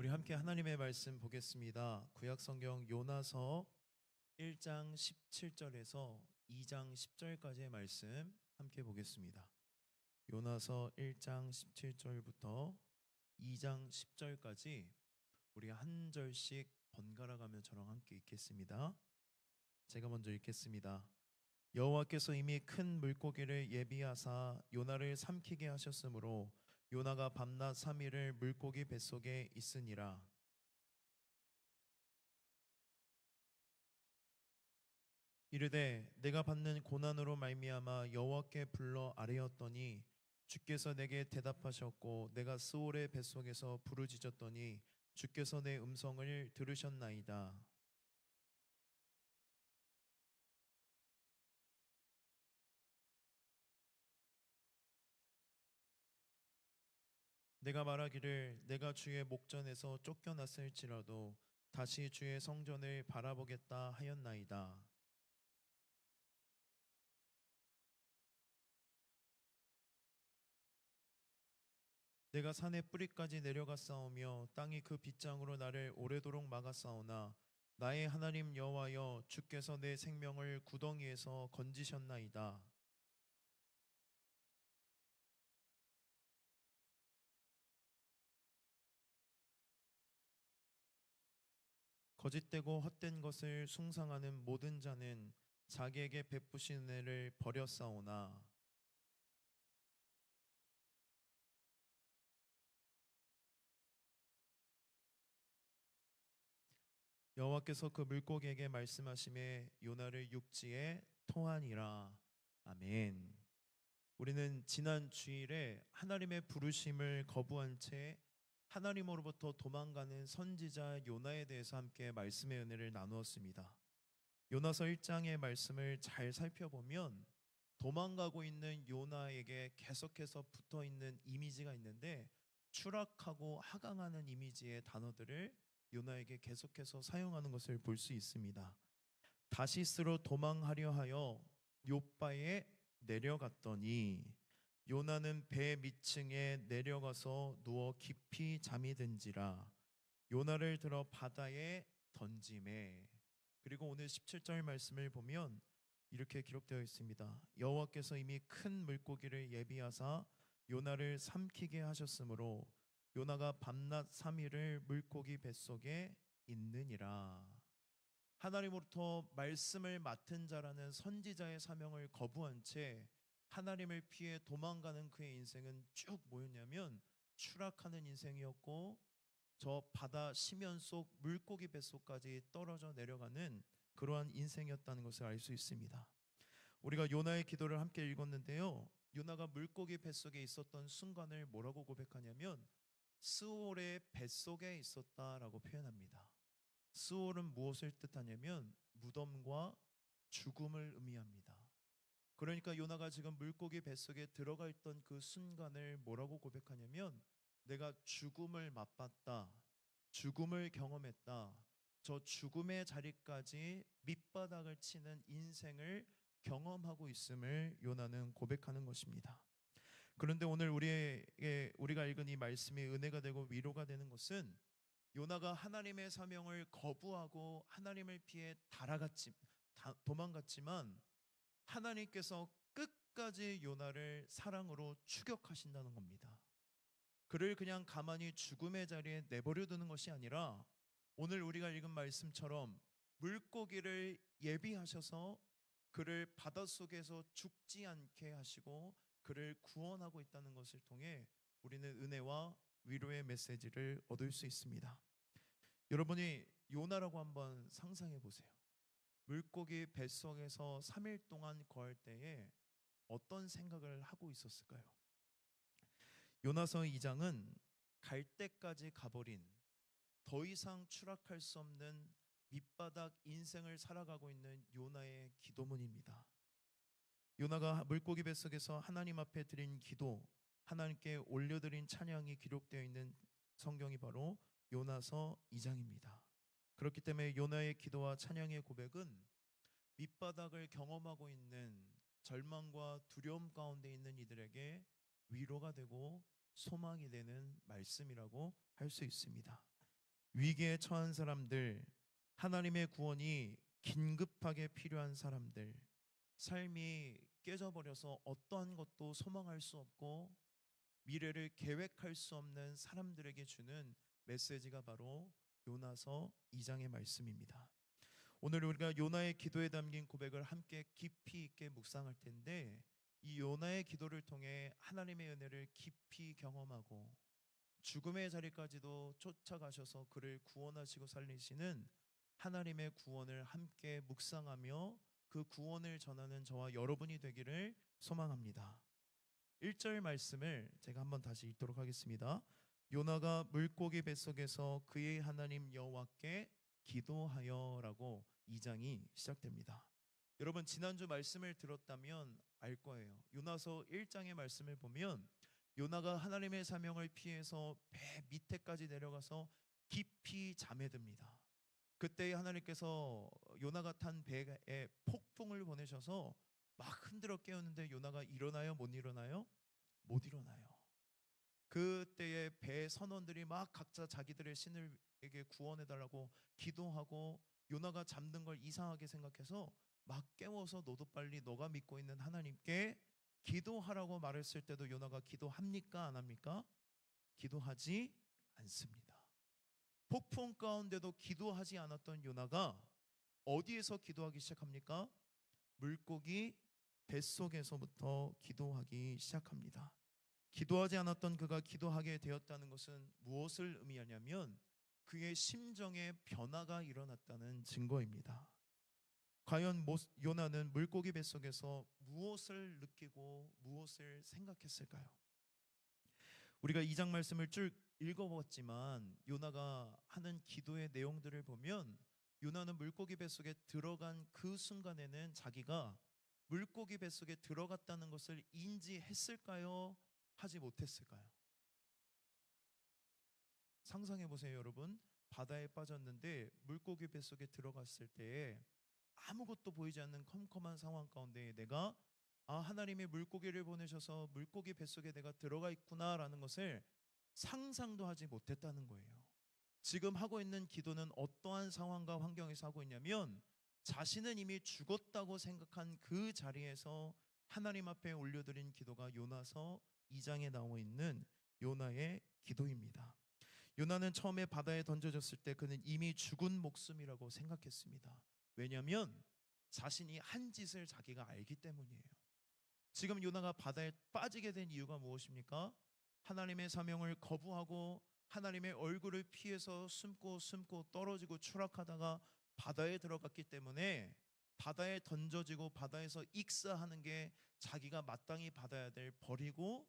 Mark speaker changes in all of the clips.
Speaker 1: 우리 함께 하나님의 말씀 보겠습니다. 구약성경 요나서 1장 17절에서 2장 10절까지의 말씀 함께 보겠습니다. 요나서 1장 17절부터 2장 10절까지 우리 한 절씩 번갈아 가며 저랑 함께 읽겠습니다. 제가 먼저 읽겠습니다. 여호와께서 이미 큰 물고기를 예비하사 요나를 삼키게 하셨으므로 요나가 밤낮 3일을 물고기 뱃속에 있으니라. 이르되 내가 받는 고난으로 말미암아 여호와께 불러 아뢰었더니 주께서 내게 대답하셨고 내가 스올의 뱃속에서 부르짖었더니 주께서 내 음성을 들으셨나이다. 내가 말하기를 내가 주의 목전에서 쫓겨났을지라도 다시 주의 성전을 바라보겠다 하였나이다. 내가 산의 뿌리까지 내려갔사오며 땅이 그 빗장으로 나를 오래도록 막았사오나 나의 하나님 여호와여 주께서 내 생명을 구덩이에서 건지셨나이다. 거짓되고 헛된 것을 숭상하는 모든 자는 자기에게 베푸신 은혜를 버렸사오나 여호와께서 그 물고기에게 말씀하심에 요나를 육지에 토하니라. 아멘. 우리는 지난 주일에 하나님의 부르심을 거부한 채 하나님으로부터 도망가는 선지자 요나에 대해서 함께 말씀의 은혜를 나누었습니다. 요나서 1장의 말씀을 잘 살펴보면 도망가고 있는 요나에게 계속해서 붙어 있는 이미지가 있는데 추락하고 하강하는 이미지의 단어들을 요나에게 계속해서 사용하는 것을 볼 수 있습니다. 다시스로 도망하려 하여 욥바에 내려갔더니 요나는 배 밑층에 내려가서 누워 깊이 잠이 든지라 요나를 들어 바다에 던지매. 그리고 오늘 17절 말씀을 보면 이렇게 기록되어 있습니다. 여호와께서 이미 큰 물고기를 예비하사 요나를 삼키게 하셨으므로 요나가 밤낮 3일을 물고기 뱃속에 있느니라. 하나님으로부터 말씀을 맡은 자라는 선지자의 사명을 거부한 채 하나님을 피해 도망가는 그의 인생은 쭉 뭐였냐면 추락하는 인생이었고 저 바다 심연 속 물고기 뱃속까지 떨어져 내려가는 그러한 인생이었다는 것을 알 수 있습니다. 우리가 요나의 기도를 함께 읽었는데요. 요나가 물고기 뱃속에 있었던 순간을 뭐라고 고백하냐면 스올의 뱃속에 있었다라고 표현합니다. 스올은 무엇을 뜻하냐면 무덤과 죽음을 의미합니다. 그러니까 요나가 지금 물고기 뱃속에 들어가 있던 그 순간을 뭐라고 고백하냐면 내가 죽음을 맛봤다. 죽음을 경험했다. 저 죽음의 자리까지 밑바닥을 치는 인생을 경험하고 있음을 요나는 고백하는 것입니다. 그런데 오늘 우리가 읽은 이 말씀이 은혜가 되고 위로가 되는 것은 요나가 하나님의 사명을 거부하고 하나님을 피해 도망갔지만 하나님께서 끝까지 요나를 사랑으로 추격하신다는 겁니다. 그를 그냥 가만히 죽음의 자리에 내버려 두는 것이 아니라 오늘 우리가 읽은 말씀처럼 물고기를 예비하셔서 그를 바닷속에서 죽지 않게 하시고 그를 구원하고 있다는 것을 통해 우리는 은혜와 위로의 메시지를 얻을 수 있습니다. 여러분이 요나라고 한번 상상해 보세요. 물고기 뱃속에서 3일 동안 거할 때에 어떤 생각을 하고 있었을까요? 요나서 2장은 갈 때까지 가버린 더 이상 추락할 수 없는 밑바닥 인생을 살아가고 있는 요나의 기도문입니다. 요나가 물고기 뱃속에서 하나님 앞에 드린 기도, 하나님께 올려드린 찬양이 기록되어 있는 성경이 바로 요나서 2장입니다. 그렇기 때문에 요나의 기도와 찬양의 고백은 밑바닥을 경험하고 있는 절망과 두려움 가운데 있는 이들에게 위로가 되고 소망이 되는 말씀이라고 할 수 있습니다. 위기에 처한 사람들, 하나님의 구원이 긴급하게 필요한 사람들, 삶이 깨져버려서 어떠한 것도 소망할 수 없고 미래를 계획할 수 없는 사람들에게 주는 메시지가 바로 요나서 2장의 말씀입니다. 오늘 우리가 요나의 기도에 담긴 고백을 함께 깊이 있게 묵상할 텐데, 이 요나의 기도를 통해 하나님의 은혜를 깊이 경험하고 죽음의 자리까지도 쫓아가셔서 그를 구원하시고 살리시는 하나님의 구원을 함께 묵상하며 그 구원을 전하는 저와 여러분이 되기를 소망합니다. 1절 말씀을 제가 한번 다시 읽도록 하겠습니다. 요나가 물고기 뱃속에서 그의 하나님 여호와께 기도하여라고 2장이 시작됩니다. 여러분, 지난주 말씀을 들었다면 알 거예요. 요나서 1장의 말씀을 보면 요나가 하나님의 사명을 피해서 배 밑에까지 내려가서 깊이 잠에 듭니다. 그때 하나님께서 요나가 탄 배에 폭풍을 보내셔서 막 흔들어 깨우는데 요나가 일어나요? 못 일어나요? 못 일어나요. 그때의 배 선원들이 막 각자 자기들의 신에게 구원해달라고 기도하고 요나가 잠든 걸 이상하게 생각해서 막 깨워서 너도 빨리 너가 믿고 있는 하나님께 기도하라고 말했을 때도 요나가 기도합니까? 안 합니까? 기도하지 않습니다. 폭풍 가운데도 기도하지 않았던 요나가 어디에서 기도하기 시작합니까? 물고기 뱃속에서부터 기도하기 시작합니다. 기도하지 않았던 그가 기도하게 되었다는 것은 무엇을 의미하냐면 그의 심정에 변화가 일어났다는 증거입니다. 과연 요나는 물고기 뱃속에서 무엇을 느끼고 무엇을 생각했을까요? 우리가 2장 말씀을 쭉 읽어봤지만 요나가 하는 기도의 내용들을 보면 요나는 물고기 뱃속에 들어간 그 순간에는 자기가 물고기 뱃속에 들어갔다는 것을 인지했을까요? 하지 못했을까요? 상상해 보세요, 여러분. 바다에 빠졌는데 물고기 뱃속에 들어갔을 때에 아무것도 보이지 않는 컴컴한 상황 가운데 내가 하나님이 물고기를 보내셔서 물고기 뱃속에 내가 들어가 있구나라는 것을 상상도 하지 못했다는 거예요. 지금 하고 있는 기도는 어떠한 상황과 환경에서 하고 있냐면 자신은 이미 죽었다고 생각한 그 자리에서 하나님 앞에 올려드린 기도가 요나서 2장에 나와 있는 요나의 기도입니다. 요나는 처음에 바다에 던져졌을 때 그는 이미 죽은 목숨이라고 생각했습니다. 왜냐하면 자신이 한 짓을 자기가 알기 때문이에요. 지금 요나가 바다에 빠지게 된 이유가 무엇입니까? 하나님의 사명을 거부하고 하나님의 얼굴을 피해서 숨고 떨어지고 추락하다가 바다에 들어갔기 때문에 바다에 던져지고 바다에서 익사하는 게 자기가 마땅히 받아야 될 벌이고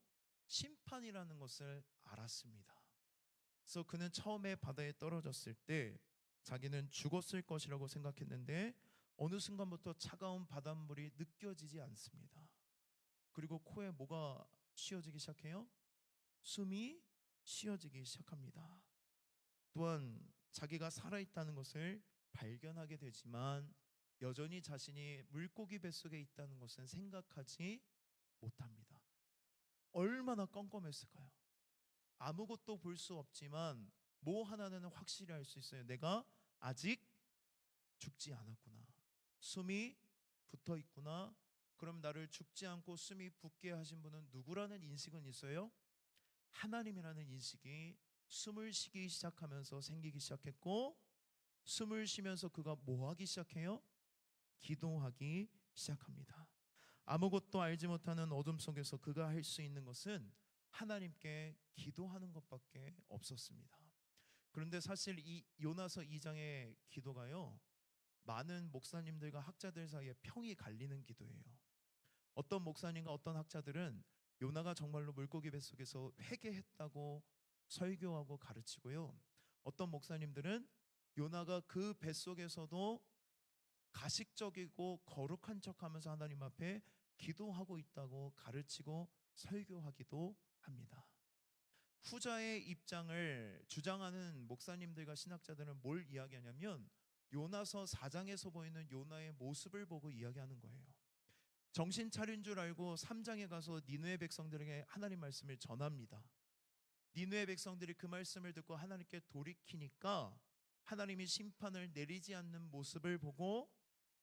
Speaker 1: 심판이라는 것을 알았습니다. 그래서 그는 처음에 바다에 떨어졌을 때 자기는 죽었을 것이라고 생각했는데 어느 순간부터 차가운 바닷물이 느껴지지 않습니다. 그리고 코에 뭐가 쉬어지기 시작해요? 숨이 쉬어지기 시작합니다. 또한 자기가 살아있다는 것을 발견하게 되지만 여전히 자신이 물고기 뱃속에 있다는 것은 생각하지 못합니다. 얼마나 껌껌했을까요? 아무것도 볼 수 없지만 뭐 하나는 확실히 알 수 있어요. 내가 아직 죽지 않았구나. 숨이 붙어 있구나. 그럼 나를 죽지 않고 숨이 붙게 하신 분은 누구라는 인식은 있어요? 하나님이라는 인식이 숨을 쉬기 시작하면서 생기기 시작했고, 숨을 쉬면서 그가 뭐 하기 시작해요? 기도하기 시작합니다. 아무것도 알지 못하는 어둠 속에서 그가 할 수 있는 것은 하나님께 기도하는 것밖에 없었습니다. 그런데 사실 이 요나서 2장의 기도가요, 많은 목사님들과 학자들 사이에 평이 갈리는 기도예요. 어떤 목사님과 어떤 학자들은 요나가 정말로 물고기 뱃속에서 회개했다고 설교하고 가르치고요, 어떤 목사님들은 요나가 그 뱃속에서도 가식적이고 거룩한 척하면서 하나님 앞에 기도하고 있다고 가르치고 설교하기도 합니다. 후자의 입장을 주장하는 목사님들과 신학자들은 뭘 이야기하냐면 요나서 4장에서 보이는 요나의 모습을 보고 이야기하는 거예요. 정신 차린 줄 알고 3장에 가서 니느웨 백성들에게 하나님 말씀을 전합니다. 니느웨 백성들이 그 말씀을 듣고 하나님께 돌이키니까 하나님이 심판을 내리지 않는 모습을 보고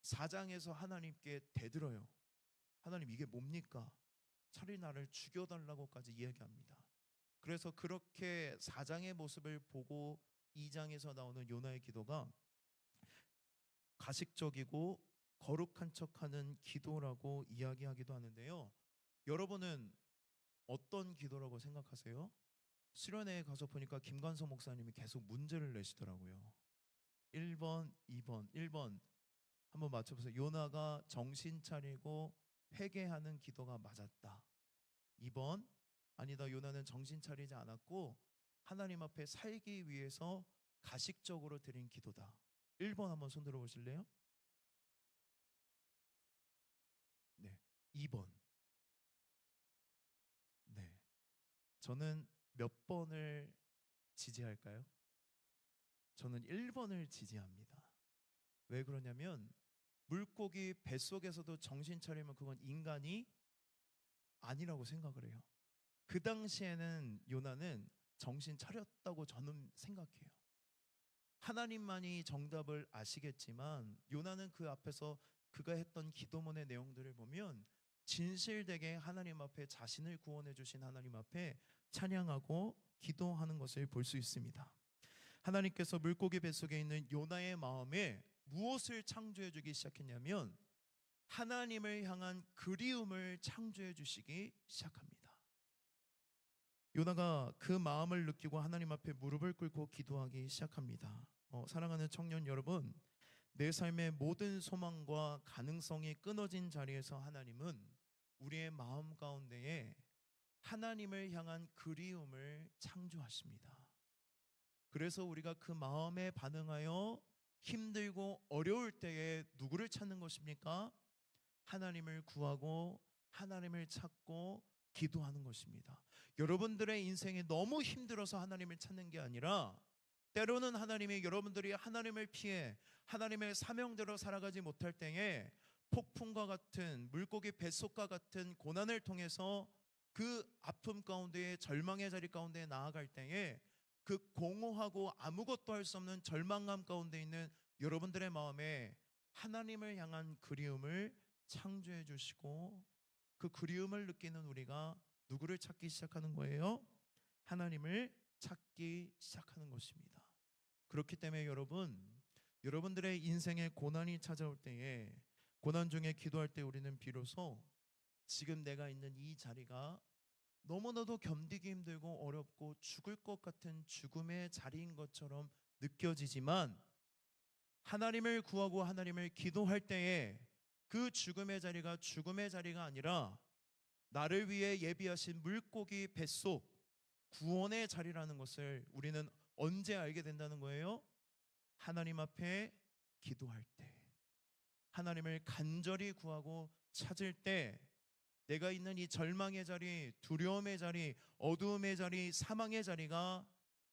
Speaker 1: 4장에서 하나님께 대들어요. 하나님, 이게 뭡니까? 차라리 나를 죽여달라고까지 이야기합니다. 그래서 그렇게 4장의 모습을 보고 2장에서 나오는 요나의 기도가 가식적이고 거룩한 척하는 기도라고 이야기하기도 하는데요. 여러분은 어떤 기도라고 생각하세요? 수련회에 가서 보니까 김관서 목사님이 계속 문제를 내시더라고요. 1번, 2번, 1번 한번 맞춰보세요. 요나가 정신 차리고 회개하는 기도가 맞았다. 2번, 아니다, 요나는 정신 차리지 않았고 하나님 앞에 살기 위해서 가식적으로 드린 기도다. 1번 한번 손 들어 보실래요? 네. 2번. 네. 저는 몇 번을 지지할까요? 저는 1번을 지지합니다. 왜 그러냐면 물고기 뱃속에서도 정신 차리면 그건 인간이 아니라고 생각을 해요. 그 당시에는 요나는 정신 차렸다고 저는 생각해요. 하나님만이 정답을 아시겠지만 요나는 그 앞에서 그가 했던 기도문의 내용들을 보면 진실되게 하나님 앞에 자신을 구원해 주신 하나님 앞에 찬양하고 기도하는 것을 볼 수 있습니다. 하나님께서 물고기 뱃속에 있는 요나의 마음에 무엇을 창조해 주기 시작했냐면 하나님을 향한 그리움을 창조해 주시기 시작합니다. 요나가 그 마음을 느끼고 하나님 앞에 무릎을 꿇고 기도하기 시작합니다. 사랑하는 청년 여러분, 내 삶의 모든 소망과 가능성이 끊어진 자리에서 하나님은 우리의 마음 가운데에 하나님을 향한 그리움을 창조하십니다. 그래서 우리가 그 마음에 반응하여 힘들고 어려울 때에 누구를 찾는 것입니까? 하나님을 구하고 하나님을 찾고 기도하는 것입니다. 여러분들의 인생이 너무 힘들어서 하나님을 찾는 게 아니라 때로는 하나님이 여러분들이 하나님을 피해 하나님의 사명대로 살아가지 못할 때에 폭풍과 같은 물고기 뱃속과 같은 고난을 통해서 그 아픔 가운데 절망의 자리 가운데 나아갈 때에 그 공허하고 아무것도 할 수 없는 절망감 가운데 있는 여러분들의 마음에 하나님을 향한 그리움을 창조해 주시고 그 그리움을 느끼는 우리가 누구를 찾기 시작하는 거예요? 하나님을 찾기 시작하는 것입니다. 그렇기 때문에 여러분들의 인생에 고난이 찾아올 때에 고난 중에 기도할 때 우리는 비로소 지금 내가 있는 이 자리가 너무나도 견디기 힘들고 어렵고 죽을 것 같은 죽음의 자리인 것처럼 느껴지지만 하나님을 구하고 하나님을 기도할 때에 그 죽음의 자리가 죽음의 자리가 아니라 나를 위해 예비하신 물고기 뱃속 구원의 자리라는 것을 우리는 언제 알게 된다는 거예요? 하나님 앞에 기도할 때, 하나님을 간절히 구하고 찾을 때 내가 있는 이 절망의 자리, 두려움의 자리, 어두움의 자리, 사망의 자리가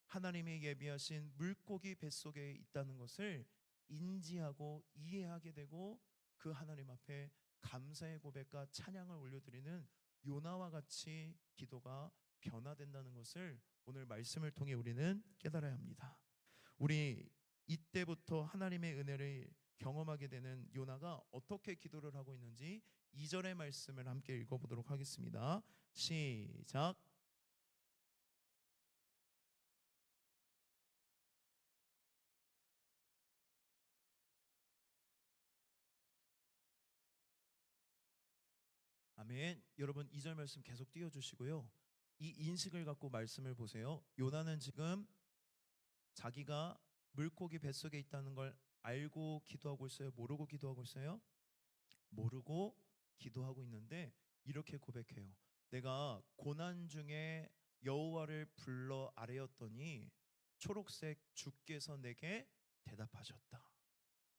Speaker 1: 하나님이 예비하신 물고기 뱃속에 있다는 것을 인지하고 이해하게 되고 그 하나님 앞에 감사의 고백과 찬양을 올려드리는 요나와 같이 기도가 변화된다는 것을 오늘 말씀을 통해 우리는 깨달아야 합니다. 우리 이때부터 하나님의 은혜를 경험하게 되는 요나가 어떻게 기도를 하고 있는지 2절의 말씀을 함께 읽어보도록 하겠습니다. 시작. 아멘. 여러분 2절 말씀 계속 띄워주시고요. 이 인식을 갖고 말씀을 보세요. 요나는 지금 자기가 물고기 뱃속에 있다는 걸 알고 기도하고 있어요? 모르고 기도하고 있어요? 모르고 기도하고 있는데 이렇게 고백해요. 내가 고난 중에 여호와를 불러 아뢰었더니 초록색 주께서 내게 대답하셨다.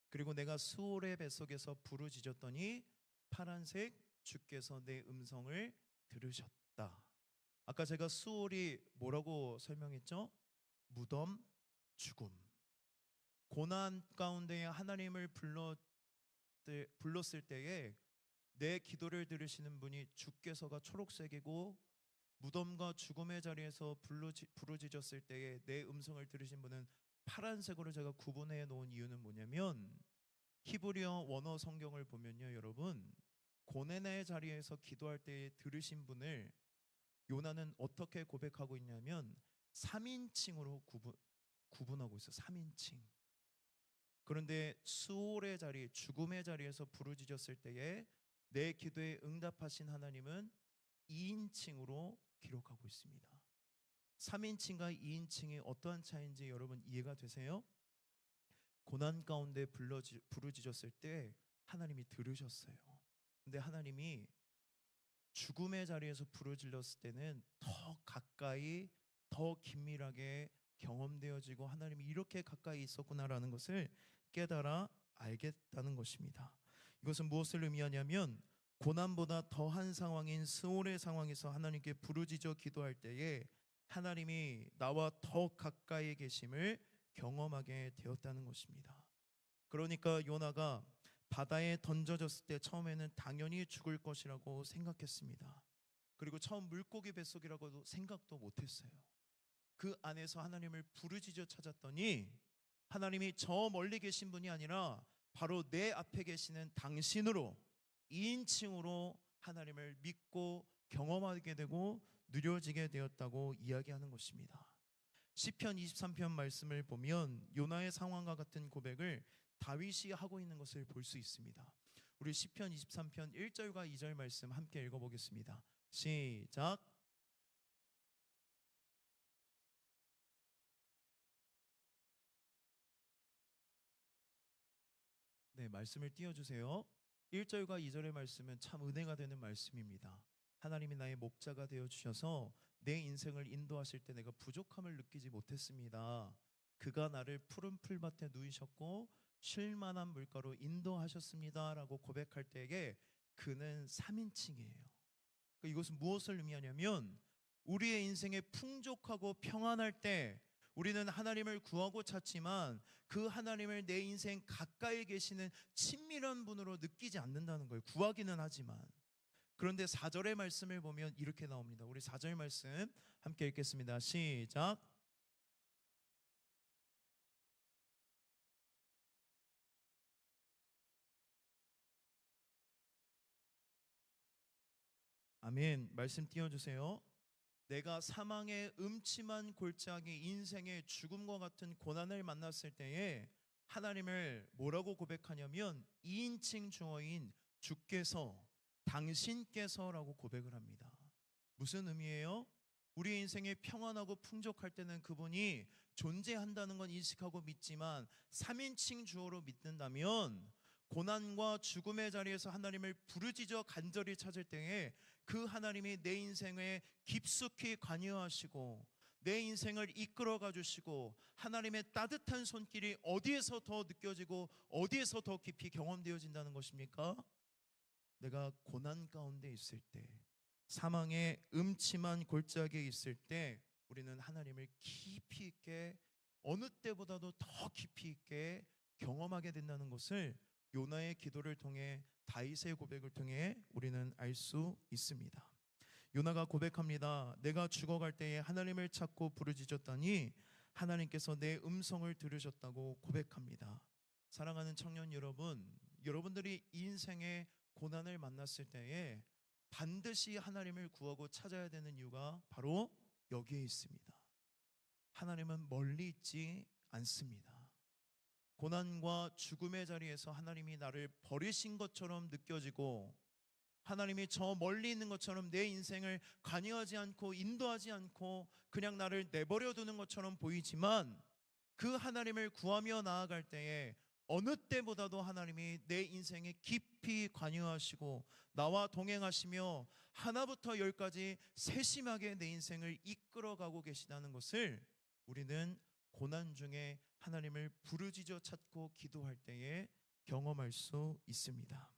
Speaker 1: 그리고 내가 수올의 뱃속에서 부르짖었더니 파란색 주께서 내 음성을 들으셨다. 아까 제가 수올이 뭐라고 설명했죠? 무덤, 죽음. 고난 가운데 하나님을 불렀을 때에 내 기도를 들으시는 분이 주께서가 초록색이고 무덤과 죽음의 자리에서 부르짖었을 때에 내 음성을 들으신 분은 파란색으로 제가 구분해 놓은 이유는 뭐냐면, 히브리어 원어 성경을 보면요, 여러분, 고난의 자리에서 기도할 때 들으신 분을 요나는 어떻게 고백하고 있냐면 3인칭으로 구분하고 있어. 3인칭. 그런데 수월의 자리, 죽음의 자리에서 부르짖었을 때에 내 기도에 응답하신 하나님은 2인칭으로 기록하고 있습니다. 3인칭과 2인칭이 어떠한 차이인지 여러분 이해가 되세요? 고난 가운데 부르짖었을 때 하나님이 들으셨어요. 근데 하나님이 죽음의 자리에서 부르짖었을 때는 더 가까이, 더 긴밀하게 경험되어지고 하나님이 이렇게 가까이 있었구나라는 것을 깨달아 알겠다는 것입니다. 이것은 무엇을 의미하냐면, 고난보다 더한 상황인 스올의 상황에서 하나님께 부르짖어 기도할 때에 하나님이 나와 더 가까이 계심을 경험하게 되었다는 것입니다. 그러니까 요나가 바다에 던져졌을 때 처음에는 당연히 죽을 것이라고 생각했습니다. 그리고 처음 물고기 뱃속이라고도 생각도 못했어요. 그 안에서 하나님을 부르짖어 찾았더니 하나님이 저 멀리 계신 분이 아니라 바로 내 앞에 계시는 당신으로, 2인칭으로 하나님을 믿고 경험하게 되고 누려지게 되었다고 이야기하는 것입니다. 시편 23편 말씀을 보면 요나의 상황과 같은 고백을 다윗이 하고 있는 것을 볼 수 있습니다. 우리 시편 23편 1절과 2절 말씀 함께 읽어보겠습니다. 시작. 네, 말씀을 띄워주세요. 1절과 2절의 말씀은 참 은혜가 되는 말씀입니다. 하나님이 나의 목자가 되어주셔서 내 인생을 인도하실 때 내가 부족함을 느끼지 못했습니다. 그가 나를 푸른 풀밭에 누이셨고 쉴만한 물가로 인도하셨습니다 라고 고백할 때에 그는 3인칭이에요. 이것은 무엇을 의미하냐면, 우리의 인생에 풍족하고 평안할 때 우리는 하나님을 구하고 찾지만 그 하나님을 내 인생 가까이 계시는 친밀한 분으로 느끼지 않는다는 거예요. 구하기는 하지만. 그런데 4절의 말씀을 보면 이렇게 나옵니다. 우리 4절 말씀 함께 읽겠습니다. 시작. 아멘. 말씀 띄워주세요. 내가 사망의 음침한 골짜기, 인생의 죽음과 같은 고난을 만났을 때에 하나님을 뭐라고 고백하냐면 2인칭 주어인 주께서, 당신께서라고 고백을 합니다. 무슨 의미예요? 우리 인생이 평안하고 풍족할 때는 그분이 존재한다는 건 인식하고 믿지만 3인칭 주어로 믿는다면 고난과 죽음의 자리에서 하나님을 부르짖어 간절히 찾을 때에 그 하나님이 내 인생에 깊숙이 관여하시고 내 인생을 이끌어가 주시고 하나님의 따뜻한 손길이 어디에서 더 느껴지고 어디에서 더 깊이 경험되어진다는 것입니까? 내가 고난 가운데 있을 때, 사망의 음침한 골짜기에 있을 때 우리는 하나님을 깊이 있게, 어느 때보다도 더 깊이 있게 경험하게 된다는 것을 요나의 기도를 통해, 다윗의 고백을 통해 우리는 알 수 있습니다. 요나가 고백합니다. 내가 죽어갈 때에 하나님을 찾고 부르짖었더니 하나님께서 내 음성을 들으셨다고 고백합니다. 사랑하는 청년 여러분, 여러분들이 인생의 고난을 만났을 때에 반드시 하나님을 구하고 찾아야 되는 이유가 바로 여기에 있습니다. 하나님은 멀리 있지 않습니다. 고난과 죽음의 자리에서 하나님이 나를 버리신 것처럼 느껴지고 하나님이 저 멀리 있는 것처럼 내 인생을 관여하지 않고 인도하지 않고 그냥 나를 내버려 두는 것처럼 보이지만, 그 하나님을 구하며 나아갈 때에 어느 때보다도 하나님이 내 인생에 깊이 관여하시고 나와 동행하시며 하나부터 열까지 세심하게 내 인생을 이끌어가고 계시다는 것을 우리는 고난 중에 하나님을 부르짖어 찾고 기도할 때에 경험할 수 있습니다.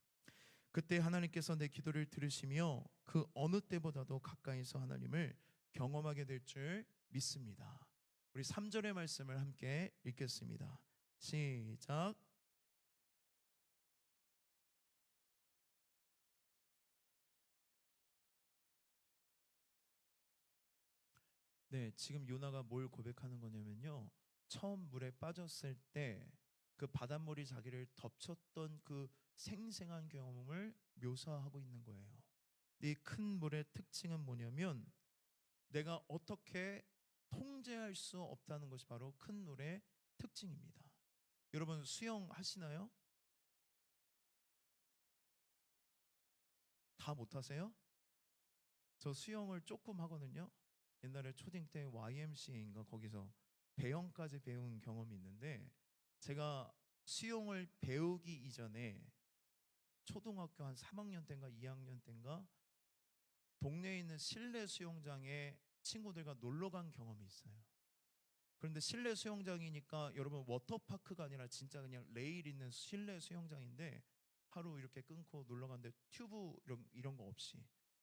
Speaker 1: 그때 하나님께서 내 기도를 들으시며 그 어느 때보다도 가까이서 하나님을 경험하게 될 줄 믿습니다. 우리 3절의 말씀을 함께 읽겠습니다. 시작. 네, 지금 요나가 뭘 고백하는 거냐면요. 처음 물에 빠졌을 때 그 바닷물이 자기를 덮쳤던 그 생생한 경험을 묘사하고 있는 거예요. 이 큰 물의 특징은 뭐냐면 내가 어떻게 통제할 수 없다는 것이 바로 큰 물의 특징입니다. 여러분 수영 하시나요? 다 못하세요? 저 수영을 조금 하거든요. 옛날에 초딩 때 YMCA인가 거기서 배영까지 배운 경험이 있는데 제가 수영을 배우기 이전에 초등학교 한 3학년 때인가 2학년 때인가 동네에 있는 실내 수영장에 친구들과 놀러 간 경험이 있어요. 그런데 실내 수영장이니까 여러분 워터파크가 아니라 진짜 그냥 레일 있는 실내 수영장인데 하루 이렇게 끊고 놀러 갔는데 튜브 이런 거 없이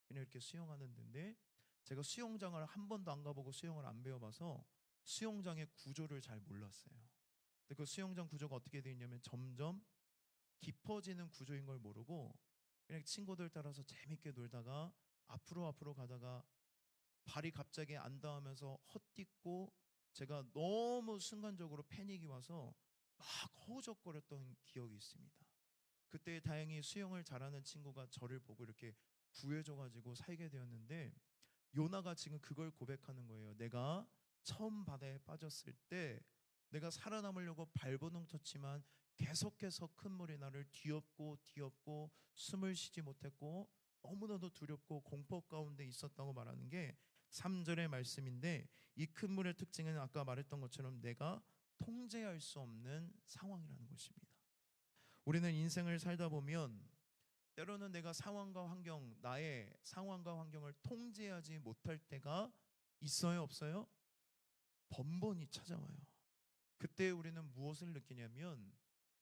Speaker 1: 그냥 이렇게 수영하는 데인데 제가 수영장을 한 번도 안 가보고 수영을 안 배워봐서 수영장의 구조를 잘 몰랐어요. 근데 그 수영장 구조가 어떻게 되어 있냐면 점점 깊어지는 구조인 걸 모르고 그냥 친구들 따라서 재밌게 놀다가 앞으로 가다가 발이 갑자기 안 닿으면서 헛디고 제가 너무 순간적으로 패닉이 와서 막 허우적거렸던 기억이 있습니다. 그때 다행히 수영을 잘하는 친구가 저를 보고 이렇게 구해줘가지고 살게 되었는데 요나가 지금 그걸 고백하는 거예요. 내가 처음 바다에 빠졌을 때 내가 살아남으려고 발버둥 쳤지만 계속해서 큰 물이 나를 뒤엎고 숨을 쉬지 못했고 너무나도 두렵고 공포 가운데 있었다고 말하는 게 3절의 말씀인데 이 큰 물의 특징은 아까 말했던 것처럼 내가 통제할 수 없는 상황이라는 것입니다. 우리는 인생을 살다 보면 때로는 내가 상황과 환경, 나의 상황과 환경을 통제하지 못할 때가 있어요, 없어요? 번번이 찾아와요. 그때 우리는 무엇을 느끼냐면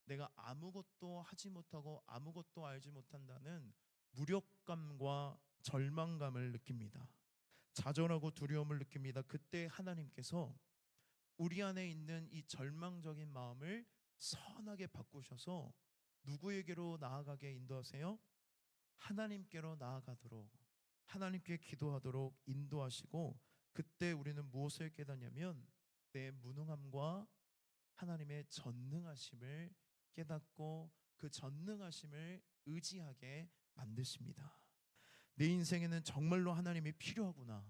Speaker 1: 내가 아무것도 하지 못하고 아무것도 알지 못한다는 무력감과 절망감을 느낍니다. 좌절하고 두려움을 느낍니다. 그때 하나님께서 우리 안에 있는 이 절망적인 마음을 선하게 바꾸셔서 누구에게로 나아가게 인도하세요? 하나님께로 나아가도록 하나님께 기도하도록 인도하시고 그때 우리는 무엇을 깨닫냐면 내 무능함과 하나님의 전능하심을 깨닫고 그 전능하심을 의지하게 만드십니다. 내 인생에는 정말로 하나님이 필요하구나.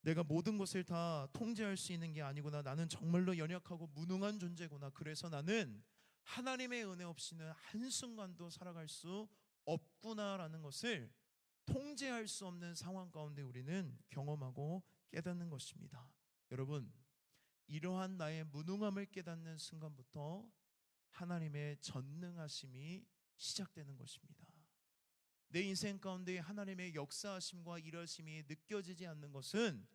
Speaker 1: 내가 모든 것을 다 통제할 수 있는 게 아니구나. 나는 정말로 연약하고 무능한 존재구나. 그래서 나는 하나님의 은혜 없이는 한순간도 살아갈 수 없구나라는 것을 통제할 수 없는 상황 가운데 우리는 경험하고 깨닫는 것입니다. 여러분, 이러한 나의 무능함을 깨닫는 순간부터 하나님의 전능하심이 시작되는 것입니다. 내 인생 가운데 하나님의 역사하심과 일하심이 느껴지지 않는 것은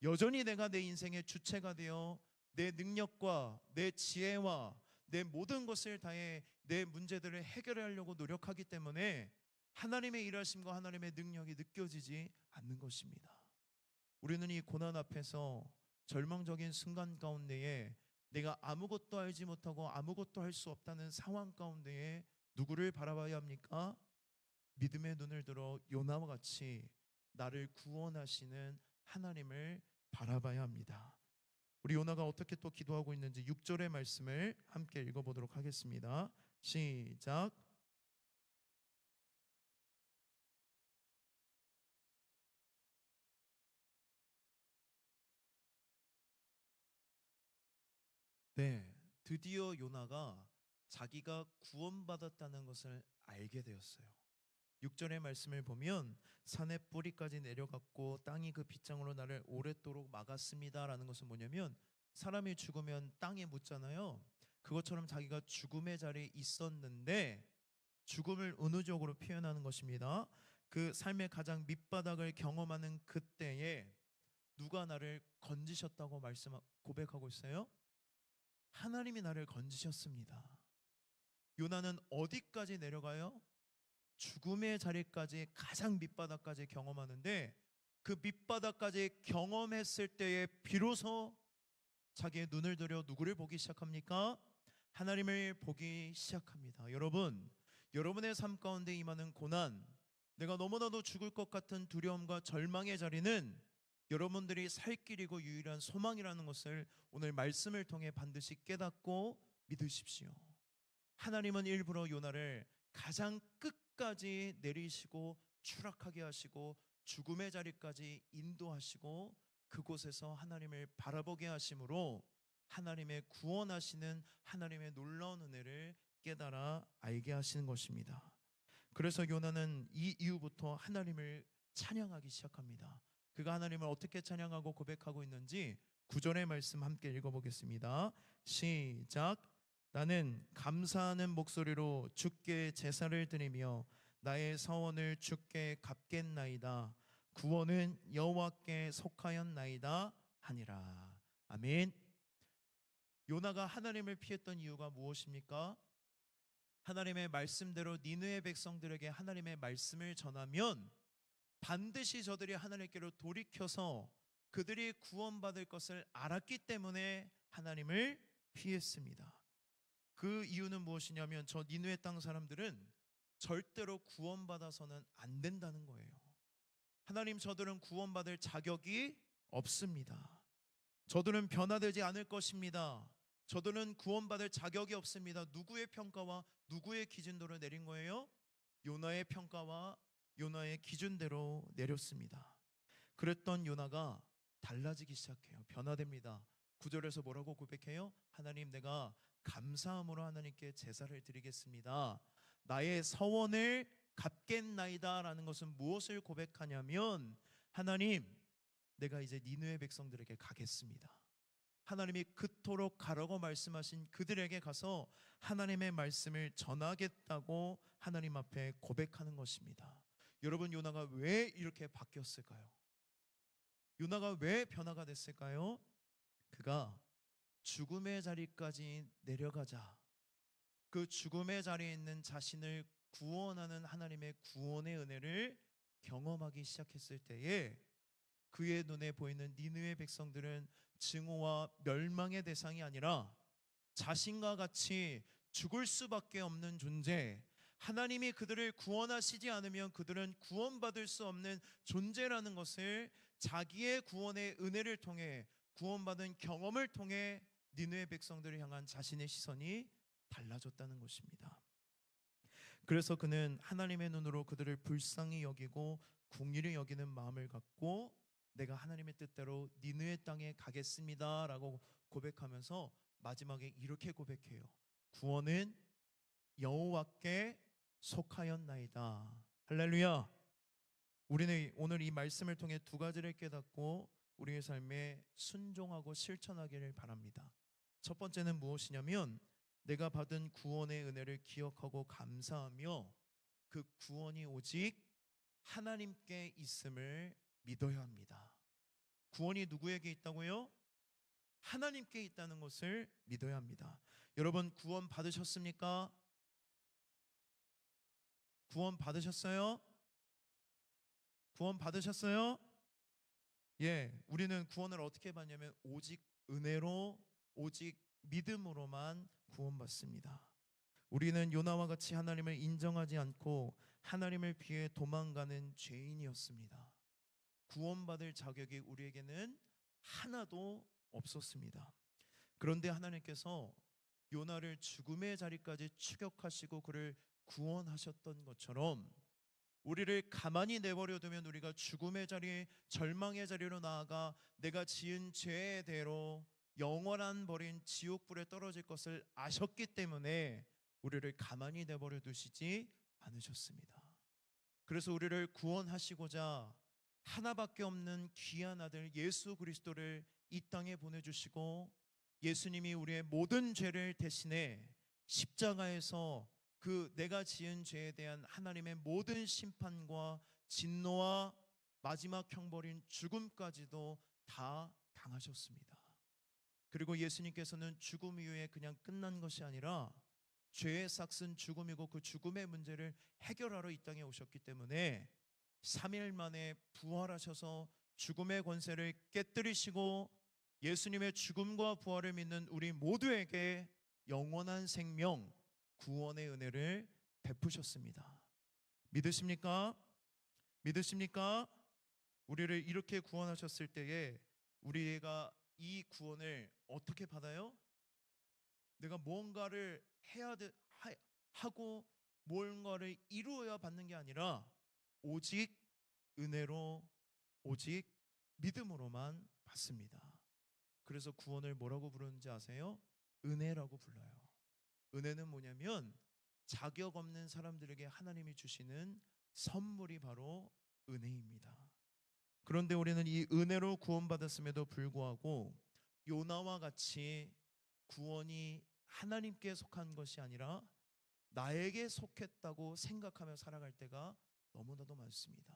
Speaker 1: 여전히 내가 내 인생의 주체가 되어 내 능력과 내 지혜와 내 모든 것을 다해 내 문제들을 해결하려고 노력하기 때문에 하나님의 일하심과 하나님의 능력이 느껴지지 않는 것입니다. 우리는 이 고난 앞에서 절망적인 순간 가운데에 내가 아무것도 알지 못하고 아무것도 할 수 없다는 상황 가운데에 누구를 바라봐야 합니까? 믿음의 눈을 들어 요나와 같이 나를 구원하시는 하나님을 바라봐야 합니다. 우리 요나가 어떻게 또 기도하고 있는지 6절의 말씀을 함께 읽어보도록 하겠습니다. 시작. 네, 드디어 요나가 자기가 구원받았다는 것을 알게 되었어요. 6절의 말씀을 보면 산의 뿌리까지 내려갔고 땅이 그 빗장으로 나를 오랫도록 막았습니다라는 것은 뭐냐면 사람이 죽으면 땅에 묻잖아요. 그것처럼 자기가 죽음의 자리에 있었는데 죽음을 은유적으로 표현하는 것입니다. 그 삶의 가장 밑바닥을 경험하는 그때에 누가 나를 건지셨다고 고백하고 있어요? 하나님이 나를 건지셨습니다. 요나는 어디까지 내려가요? 죽음의 자리까지 가장 밑바닥까지 경험하는데 그 밑바닥까지 경험했을 때에 비로소 자기의 눈을 들여 누구를 보기 시작합니까? 하나님을 보기 시작합니다. 여러분, 여러분의 삶 가운데 임하는 고난, 내가 너무나도 죽을 것 같은 두려움과 절망의 자리는 여러분들이 살 길이고 유일한 소망이라는 것을 오늘 말씀을 통해 반드시 깨닫고 믿으십시오. 하나님은 일부러 요나를 가장 끝까지 내리시고 추락하게 하시고 죽음의 자리까지 인도하시고 그곳에서 하나님을 바라보게 하심으로 하나님의 구원하시는 하나님의 놀라운 은혜를 깨달아 알게 하시는 것입니다. 그래서 요나는 이 이후부터 하나님을 찬양하기 시작합니다. 그가 하나님을 어떻게 찬양하고 고백하고 있는지 9절의 말씀 함께 읽어보겠습니다. 시작. 나는 감사하는 목소리로 주께 제사를 드리며 나의 서원을 주께 갚겠나이다. 구원은 여호와께 속하였나이다 하니라. 아멘. 요나가 하나님을 피했던 이유가 무엇입니까? 하나님의 말씀대로 니느웨 백성들에게 하나님의 말씀을 전하면 반드시 저들이 하나님께로 돌이켜서 그들이 구원받을 것을 알았기 때문에 하나님을 피했습니다. 그 이유는 무엇이냐면 저 니느웨 땅 사람들은 절대로 구원받아서는 안 된다는 거예요. 하나님, 저들은 구원받을 자격이 없습니다. 저들은 변화되지 않을 것입니다. 저들은 구원받을 자격이 없습니다. 누구의 평가와 누구의 기준대로 내린 거예요? 요나의 평가와 요나의 기준대로 내렸습니다. 그랬던 요나가 달라지기 시작해요. 변화됩니다. 9절에서 뭐라고 고백해요? 하나님, 내가 감사함으로 하나님께 제사를 드리겠습니다. 나의 서원을 갚겠나이다 라는 것은 무엇을 고백하냐면, 하나님, 내가 이제 니느웨 백성들에게 가겠습니다. 하나님이 그토록 가라고 말씀하신 그들에게 가서 하나님의 말씀을 전하겠다고 하나님 앞에 고백하는 것입니다. 여러분, 요나가 왜 이렇게 바뀌었을까요? 요나가 왜 변화가 됐을까요? 그가 죽음의 자리까지 내려가자 그 죽음의 자리에 있는 자신을 구원하는 하나님의 구원의 은혜를 경험하기 시작했을 때에 그의 눈에 보이는 니느웨 백성들은 증오와 멸망의 대상이 아니라 자신과 같이 죽을 수밖에 없는 존재, 하나님이 그들을 구원하시지 않으면 그들은 구원받을 수 없는 존재라는 것을 자기의 구원의 은혜를 통해, 구원받은 경험을 통해 니느웨 백성들을 향한 자신의 시선이 달라졌다는 것입니다. 그래서 그는 하나님의 눈으로 그들을 불쌍히 여기고 긍휼히 여기는 마음을 갖고 내가 하나님의 뜻대로 니느웨 땅에 가겠습니다 라고 고백하면서 마지막에 이렇게 고백해요. 구원은 여호와께 속하였나이다. 할렐루야. 우리는 오늘 이 말씀을 통해 두 가지를 깨닫고 우리의 삶에 순종하고 실천하기를 바랍니다. 첫 번째는 무엇이냐면, 내가 받은 구원의 은혜를 기억하고 감사하며 그 구원이 오직 하나님께 있음을 믿어야 합니다. 구원이 누구에게 있다고요? 하나님께 있다는 것을 믿어야 합니다. 여러분, 구원 받으셨습니까? 구원 받으셨어요? 구원 받으셨어요? 예, 우리는 구원을 어떻게 받냐면 오직 은혜로, 오직 믿음으로만 구원받습니다. 우리는 요나와 같이 하나님을 인정하지 않고 하나님을 피해 도망가는 죄인이었습니다. 구원받을 자격이 우리에게는 하나도 없었습니다. 그런데 하나님께서 요나를 죽음의 자리까지 추격하시고 그를 구원하셨던 것처럼 우리를 가만히 내버려 두면 우리가 죽음의 자리, 절망의 자리로 나아가 내가 지은 죄의 대로 영원한 버린 지옥불에 떨어질 것을 아셨기 때문에 우리를 가만히 내버려 두시지 않으셨습니다. 그래서 우리를 구원하시고자 하나밖에 없는 귀한 아들 예수 그리스도를 이 땅에 보내주시고, 예수님이 우리의 모든 죄를 대신해 십자가에서 그 내가 지은 죄에 대한 하나님의 모든 심판과 진노와 마지막 형벌인 죽음까지도 다 당하셨습니다. 그리고 예수님께서는 죽음 이후에 그냥 끝난 것이 아니라 죄의 삭은 죽음이고 그 죽음의 문제를 해결하러 이 땅에 오셨기 때문에 3일 만에 부활하셔서 죽음의 권세를 깨뜨리시고 예수님의 죽음과 부활을 믿는 우리 모두에게 영원한 생명, 구원의 은혜를 베푸셨습니다. 믿으십니까? 믿으십니까? 우리를 이렇게 구원하셨을 때에 우리가 이 구원을 어떻게 받아요? 내가 무언가를 하고 무언가를 이루어야 받는 게 아니라 오직 은혜로, 오직 믿음으로만 받습니다. 그래서 구원을 뭐라고 부르는지 아세요? 은혜라고 불러요. 은혜는 뭐냐면 자격 없는 사람들에게 하나님이 주시는 선물이 바로 은혜입니다. 그런데 우리는 이 은혜로 구원받았음에도 불구하고 요나와 같이 구원이 하나님께 속한 것이 아니라 나에게 속했다고 생각하며 살아갈 때가 너무나도 많습니다.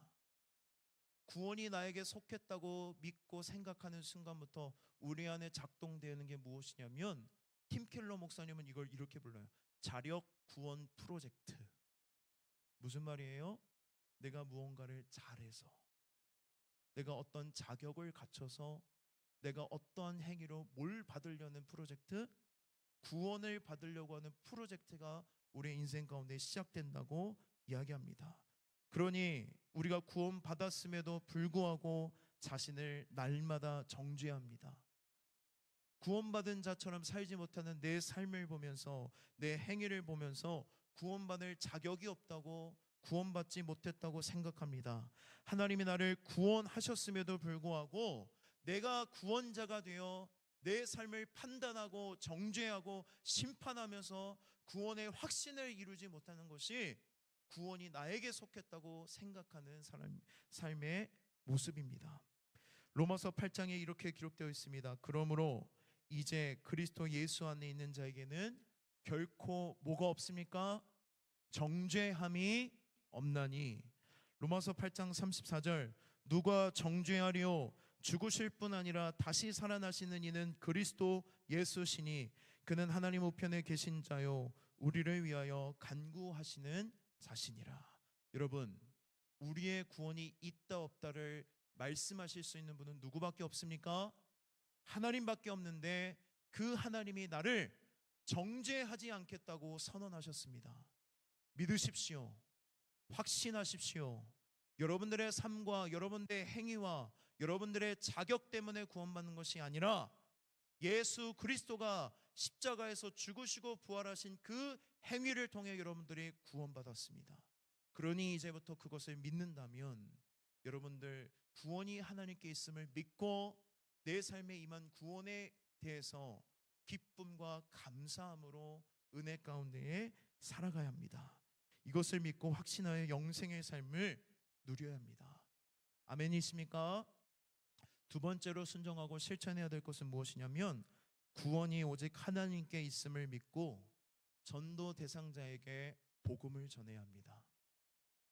Speaker 1: 구원이 나에게 속했다고 믿고 생각하는 순간부터 우리 안에 작동되는 게 무엇이냐면, 팀 켈러 목사님은 이걸 이렇게 불러요. 자력 구원 프로젝트. 무슨 말이에요? 내가 무언가를 잘해서, 내가 어떤 자격을 갖춰서, 내가 어떠한 행위로 뭘 받으려는 프로젝트, 구원을 받으려고 하는 프로젝트가 우리의 인생 가운데 시작된다고 이야기합니다. 그러니 우리가 구원받았음에도 불구하고 자신을 날마다 정죄해야 합니다. 구원받은 자처럼 살지 못하는 내 삶을 보면서, 내 행위를 보면서 구원받을 자격이 없다고, 구원받지 못했다고 생각합니다. 하나님이 나를 구원하셨음에도 불구하고 내가 구원자가 되어 내 삶을 판단하고 정죄하고 심판하면서 구원의 확신을 이루지 못하는 것이 구원이 나에게 속했다고 생각하는 삶의 모습입니다. 로마서 8장에 이렇게 기록되어 있습니다. 그러므로 이제 그리스도 예수 안에 있는 자에게는 결코 뭐가 없습니까? 정죄함이 없나니. 로마서 8장 34절, 누가 정죄하리요? 죽으실 뿐 아니라 다시 살아나시는 이는 그리스도 예수시니 그는 하나님 우편에 계신 자요 우리를 위하여 간구하시는 자신이라. 여러분, 우리의 구원이 있다 없다를 말씀하실 수 있는 분은 누구밖에 없습니까? 하나님밖에 없는데 그 하나님이 나를 정죄하지 않겠다고 선언하셨습니다. 믿으십시오. 확신하십시오. 여러분들의 삶과 여러분들의 행위와 여러분들의 자격 때문에 구원받는 것이 아니라 예수 그리스도가 십자가에서 죽으시고 부활하신 그 행위를 통해 여러분들이 구원받았습니다. 그러니 이제부터 그것을 믿는다면 여러분들 구원이 하나님께 있음을 믿고 내 삶에 임한 구원에 대해서 기쁨과 감사함으로 은혜 가운데에 살아가야 합니다. 이것을 믿고 확신하여 영생의 삶을 누려야 합니다. 아멘이십니까? 두 번째로 순종하고 실천해야 될 것은 무엇이냐면, 구원이 오직 하나님께 있음을 믿고 전도 대상자에게 복음을 전해야 합니다.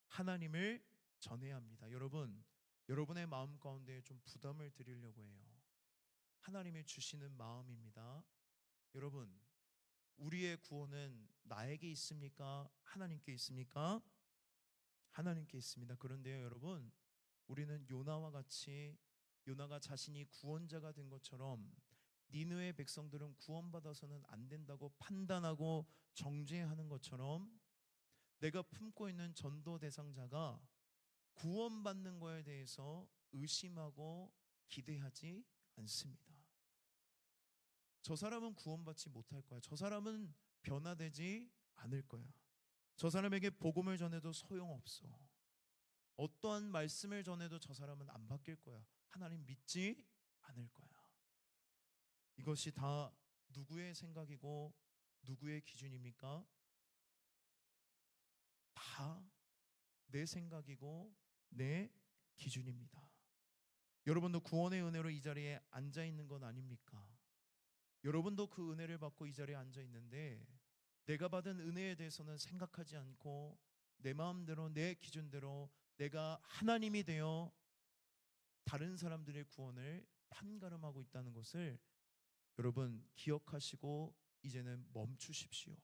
Speaker 1: 하나님을 전해야 합니다. 여러분, 여러분의 마음 가운데 좀 부담을 드리려고 해요. 하나님이 주시는 마음입니다. 여러분, 우리의 구원은 나에게 있습니까? 하나님께 있습니까? 하나님께 있습니다. 그런데요, 여러분, 우리는 요나와 같이, 요나가 자신이 구원자가 된 것처럼 니느웨 백성들은 구원받아서는 안 된다고 판단하고 정죄하는 것처럼 내가 품고 있는 전도 대상자가 구원받는 거에 대해서 의심하고 기대하지 않습니다. 저 사람은 구원받지 못할 거야. 저 사람은 변화되지 않을 거야. 저 사람에게 복음을 전해도 소용없어. 어떠한 말씀을 전해도 저 사람은 안 바뀔 거야. 하나님 믿지 않을 거야. 이것이 다 누구의 생각이고 누구의 기준입니까? 다 내 생각이고 내 기준입니다. 여러분도 구원의 은혜로 이 자리에 앉아 있는 건 아닙니까? 여러분도 그 은혜를 받고 이 자리에 앉아 있는데 내가 받은 은혜에 대해서는 생각하지 않고 내 마음대로, 내 기준대로 내가 하나님이 되어 다른 사람들의 구원을 판가름하고 있다는 것을 여러분 기억하시고 이제는 멈추십시오.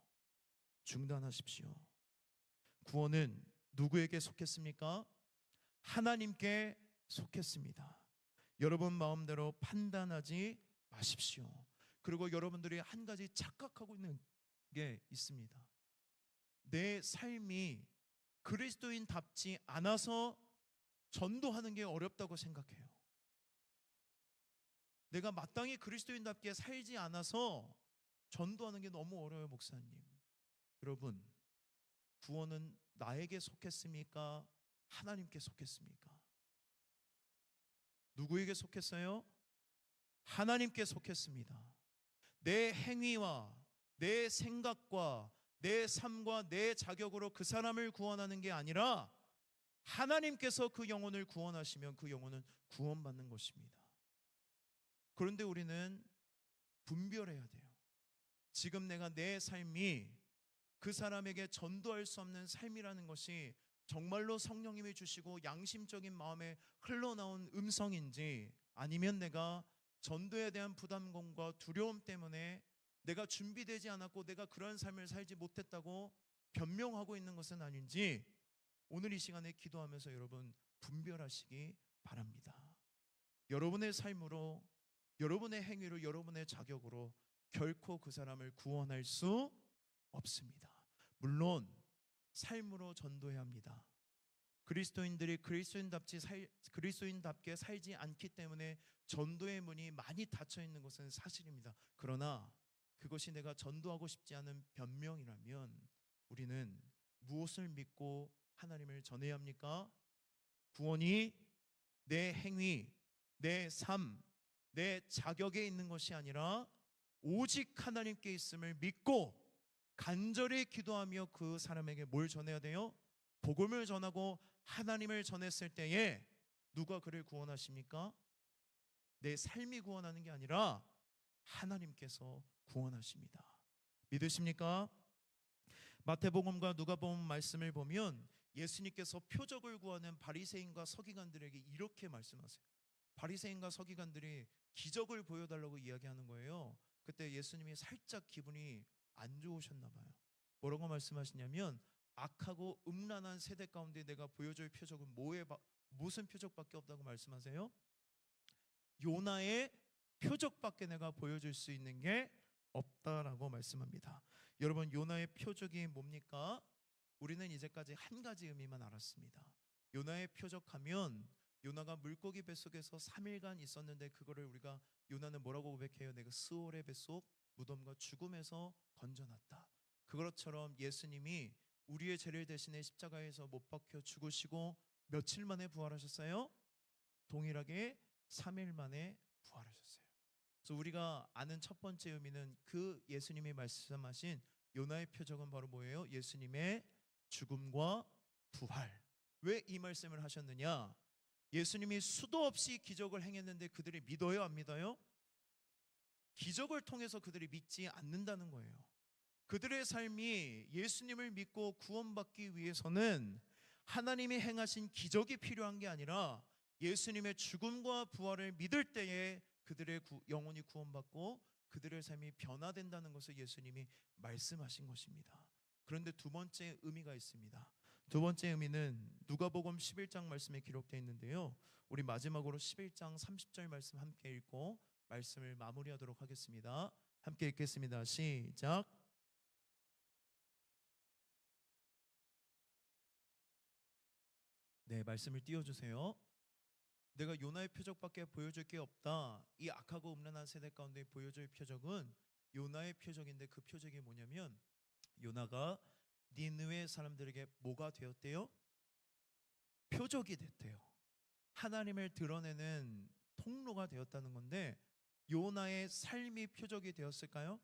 Speaker 1: 중단하십시오. 구원은 누구에게 속했습니까? 하나님께 속했습니다. 여러분 마음대로 판단하지 마십시오. 그리고 여러분들이 한 가지 착각하고 있는 게 있습니다. 내 삶이 그리스도인답지 않아서 전도하는 게 어렵다고 생각해요. 내가 마땅히 그리스도인답게 살지 않아서 전도하는 게 너무 어려워요, 목사님. 여러분, 구원은 나에게 속했습니까? 하나님께 속했습니까? 누구에게 속했어요? 하나님께 속했습니다. 내 행위와 내 생각과 내 삶과 내 자격으로 그 사람을 구원하는 게 아니라 하나님께서 그 영혼을 구원하시면 그 영혼은 구원받는 것입니다. 그런데 우리는 분별해야 돼요. 지금 내가 내 삶이 그 사람에게 전도할 수 없는 삶이라는 것이 정말로 성령님이 주시고 양심적인 마음에 흘러나온 음성인지, 아니면 내가 전도에 대한 부담감과 두려움 때문에 내가 준비되지 않았고 내가 그런 삶을 살지 못했다고 변명하고 있는 것은 아닌지, 오늘 이 시간에 기도하면서 여러분 분별하시기 바랍니다. 여러분의 삶으로, 여러분의 행위로, 여러분의 자격으로 결코 그 사람을 구원할 수 없습니다. 물론 삶으로 전도해야 합니다. 그리스도인들이 그리스도인답게 살지 않기 때문에 전도의 문이 많이 닫혀 있는 것은 사실입니다. 그러나 그것이 내가 전도하고 싶지 않은 변명이라면 우리는 무엇을 믿고 하나님을 전해야 합니까? 구원이 내 행위, 내 삶, 내 자격에 있는 것이 아니라 오직 하나님께 있음을 믿고 간절히 기도하며 그 사람에게 뭘 전해야 돼요? 복음을 전하고 하나님을 전했을 때에 누가 그를 구원하십니까? 내 삶이 구원하는 게 아니라 하나님께서 구원하십니다. 믿으십니까? 마태복음과 누가복음 말씀을 보면 예수님께서 표적을 구하는 바리새인과 서기관들에게 이렇게 말씀하세요. 바리새인과 서기관들이 기적을 보여달라고 이야기하는 거예요. 그때 예수님이 살짝 기분이 안 좋으셨나 봐요. 뭐라고 말씀하시냐면, 악하고 음란한 세대 가운데 내가 보여줄 표적은 무슨 표적밖에 없다고 말씀하세요? 요나의 표적밖에 내가 보여줄 수 있는 게 없다라고 말씀합니다. 여러분, 요나의 표적이 뭡니까? 우리는 이제까지 한 가지 의미만 알았습니다. 요나의 표적하면 요나가 물고기 뱃속에서 3일간 있었는데, 그거를 우리가 요나는 뭐라고 고백해요? 내가 스올의 뱃속 무덤과 죽음에서 건져놨다. 그것처럼 예수님이 우리의 죄를 대신해 십자가에서 못 박혀 죽으시고 며칠 만에 부활하셨어요? 동일하게 3일 만에 부활하셨어요. 그래서 우리가 아는 첫 번째 의미는 그 예수님이 말씀하신 요나의 표적은 바로 뭐예요? 예수님의 죽음과 부활. 왜 이 말씀을 하셨느냐? 예수님이 수도 없이 기적을 행했는데 그들이 믿어요, 안 믿어요? 기적을 통해서 그들이 믿지 않는다는 거예요. 그들의 삶이 예수님을 믿고 구원받기 위해서는 하나님이 행하신 기적이 필요한 게 아니라 예수님의 죽음과 부활을 믿을 때에 그들의 영혼이 구원받고 그들의 삶이 변화된다는 것을 예수님이 말씀하신 것입니다. 그런데 두 번째 의미가 있습니다. 두 번째 의미는 누가복음 11장 말씀에 기록되어 있는데요, 우리 마지막으로 11장 30절 말씀 함께 읽고 말씀을 마무리하도록 하겠습니다. 함께 읽겠습니다. 시작. 네, 말씀을 띄워주세요. 내가 요나의 표적밖에 보여줄 게 없다. 이 악하고 음란한 세대 가운데 보여줄 표적은 요나의 표적인데, 그 표적이 뭐냐면 요나가 니느웨 사람들에게 뭐가 되었대요? 표적이 됐대요. 하나님을 드러내는 통로가 되었다는 건데, 요나의 삶이 표적이 되었을까요?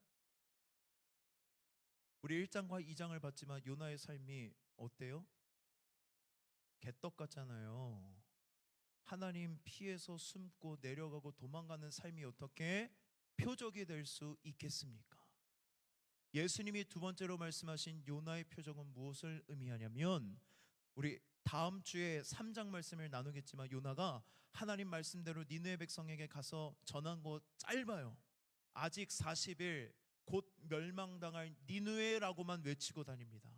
Speaker 1: 우리 1장과 2장을 봤지만 요나의 삶이 어때요? 개떡 같잖아요. 하나님 피해서 숨고 내려가고 도망가는 삶이 어떻게 표적이 될 수 있겠습니까? 예수님이 두 번째로 말씀하신 요나의 표적은 무엇을 의미하냐면, 우리 다음 주에 3장 말씀을 나누겠지만 요나가 하나님 말씀대로 니느웨 백성에게 가서 전한 곳 짧아요. 아직 40일 곧 멸망당할 니느웨라고만 외치고 다닙니다.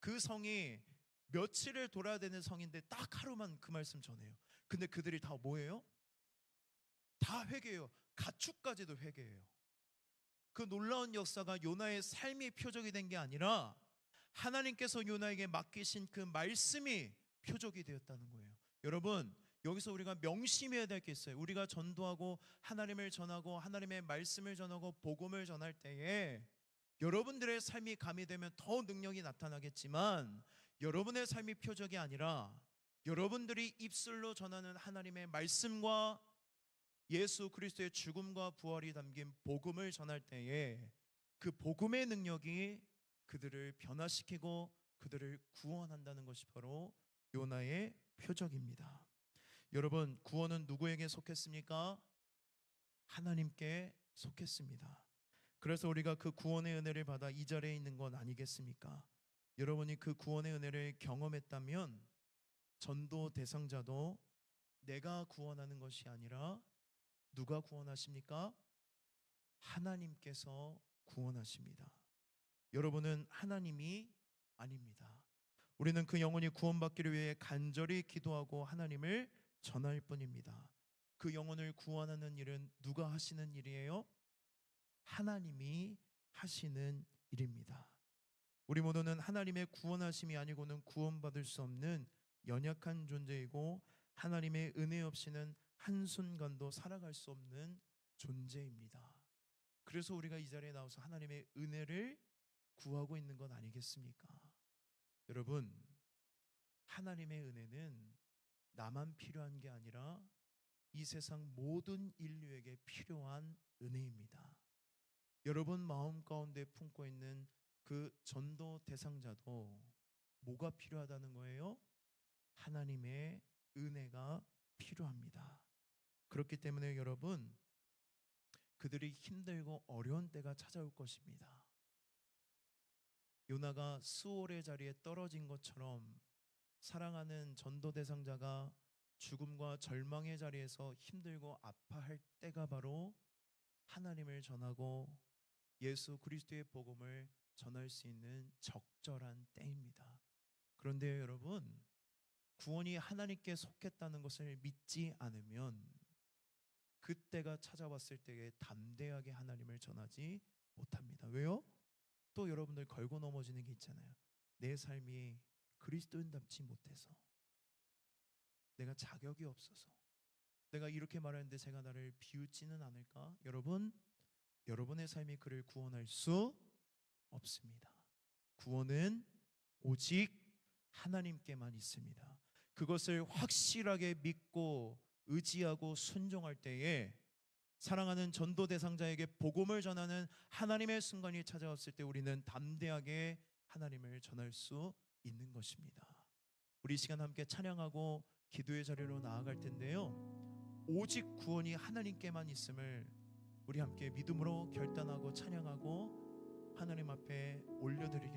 Speaker 1: 그 성이 며칠을 돌아야 되는 성인데 딱 하루만 그 말씀 전해요. 근데 그들이 다 뭐예요? 다 회개해요. 가축까지도 회개해요. 그 놀라운 역사가 요나의 삶이 표적이 된 게 아니라 하나님께서 요나에게 맡기신 그 말씀이 표적이 되었다는 거예요. 여러분, 여기서 우리가 명심해야 될 게 있어요. 우리가 전도하고 하나님을 전하고 하나님의 말씀을 전하고 복음을 전할 때에 여러분들의 삶이 가미되면 더 능력이 나타나겠지만, 여러분의 삶이 표적이 아니라 여러분들이 입술로 전하는 하나님의 말씀과 예수 그리스도의 죽음과 부활이 담긴 복음을 전할 때에 그 복음의 능력이 그들을 변화시키고 그들을 구원한다는 것이 바로 요나의 표적입니다. 여러분, 구원은 누구에게 속했습니까? 하나님께 속했습니다. 그래서 우리가 그 구원의 은혜를 받아 이 자리에 있는 건 아니겠습니까? 여러분이 그 구원의 은혜를 경험했다면 전도 대상자도 내가 구원하는 것이 아니라 누가 구원하십니까? 하나님께서 구원하십니다. 여러분은 하나님이 아닙니다. 우리는 그 영혼이 구원받기를 위해 간절히 기도하고 하나님을 전할 뿐입니다. 그 영혼을 구원하는 일은 누가 하시는 일이에요? 하나님이 하시는 일입니다. 우리 모두는 하나님의 구원하심이 아니고는 구원받을 수 없는 연약한 존재이고 하나님의 은혜 없이는 한순간도 살아갈 수 없는 존재입니다. 그래서 우리가 이 자리에 나와서 하나님의 은혜를 구하고 있는 건 아니겠습니까? 여러분, 하나님의 은혜는 나만 필요한 게 아니라 이 세상 모든 인류에게 필요한 은혜입니다. 여러분 마음 가운데 품고 있는 그 전도 대상자도 뭐가 필요하다는 거예요? 하나님의 은혜가 필요합니다. 그렇기 때문에 여러분, 그들이 힘들고 어려운 때가 찾아올 것입니다. 요나가 스올의 자리에 떨어진 것처럼 사랑하는 전도 대상자가 죽음과 절망의 자리에서 힘들고 아파할 때가 바로 하나님을 전하고 예수 그리스도의 복음을 전할 수 있는 적절한 때입니다. 그런데 여러분, 구원이 하나님께 속했다는 것을 믿지 않으면 그때가 찾아왔을 때에 담대하게 하나님을 전하지 못합니다. 왜요? 또 여러분들 걸고 넘어지는 게 있잖아요. 내 삶이 그리스도인답지 못해서, 내가 자격이 없어서, 내가 이렇게 말하는데 제가 나를 비웃지는 않을까? 여러분, 여러분의 삶이 그를 구원할 수 없습니다. 구원은 오직 하나님께만 있습니다. 그것을 확실하게 믿고 의지하고 순종할 때에 사랑하는 전도 대상자에게 복음을 전하는 하나님의 순간이 찾아왔을 때 우리는 담대하게 하나님을 전할 수 있는 것입니다. 우리 이 시간 함께 찬양하고 기도의 자리로 나아갈 텐데요, 오직 구원이 하나님께만 있음을 우리 함께 믿음으로 결단하고 찬양하고 하나님 앞에 올려드릴